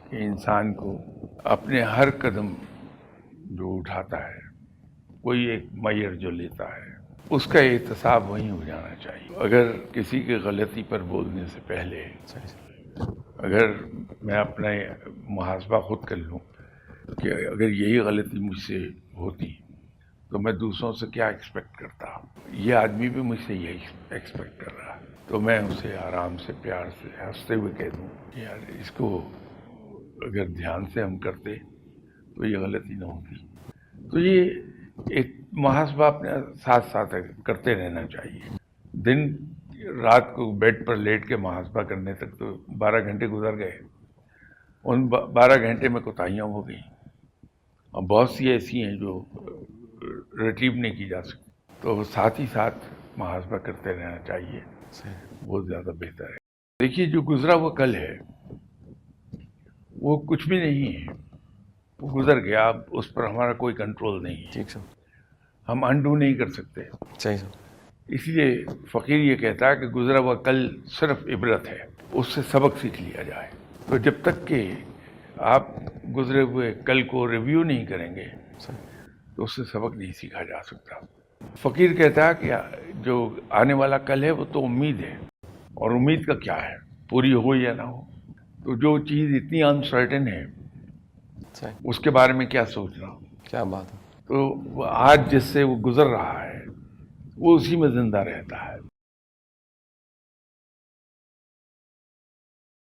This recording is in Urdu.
کہ انسان کو اپنے ہر قدم جو اٹھاتا ہے، کوئی ایک میئر جو لیتا ہے، اس کا احتساب وہیں ہو جانا چاہیے۔ اگر کسی کی غلطی پر بولنے سے پہلے اگر میں اپنا محاسبہ خود کر لوں کہ اگر یہی غلطی مجھ سے ہوتی تو میں دوسروں سے کیا ایکسپیکٹ کرتا، یہ آدمی بھی مجھ سے یہی ایکسپیکٹ کر رہا، تو میں اسے آرام سے پیار سے ہنستے ہوئے کہہ دوں کہ یار اس کو اگر دھیان سے ہم کرتے تو یہ غلطی نہ ہوتی۔ تو یہ ایک محاسبہ اپنے ساتھ ساتھ کرتے رہنا چاہیے۔ دن رات کو بیڈ پر لیٹ کے محاسبہ کرنے تک تو 12 گھنٹے گزر گئے، ان 12 گھنٹے میں کوتاہیاں ہو گئیں، اور بہت سی ایسی ہیں جو ریٹریو نہیں کی جا سکتی، تو ساتھ ہی ساتھ محاسبہ کرتے رہنا چاہیے، بہت زیادہ بہتر ہے۔ دیکھیے جو گزرا ہوا کل ہے وہ کچھ بھی نہیں ہے، وہ گزر گیا، اب اس پر ہمارا کوئی کنٹرول نہیں ہے، ٹھیک سر، ہم انڈو نہیں کر سکتے۔ صحیح سر، اس لیے فقیر یہ کہتا ہے کہ گزرا ہوا کل صرف عبرت ہے، اس سے سبق سیکھ لیا جائے۔ تو جب تک کہ آپ گزرے ہوئے کل کو ریویو نہیں کریں گے تو اس سے سبق نہیں سیکھا جا سکتا۔ فقیر کہتا ہے کہ جو آنے والا کل ہے وہ تو امید ہے، اور امید کا کیا ہے، پوری ہو یا نہ ہو۔ تو جو چیز اتنی انسرٹن ہے صحیح، اس کے بارے میں کیا سوچنا۔ کیا بات ہے۔ تو آج جس سے وہ گزر رہا ہے وہ اسی میں زندہ رہتا ہے۔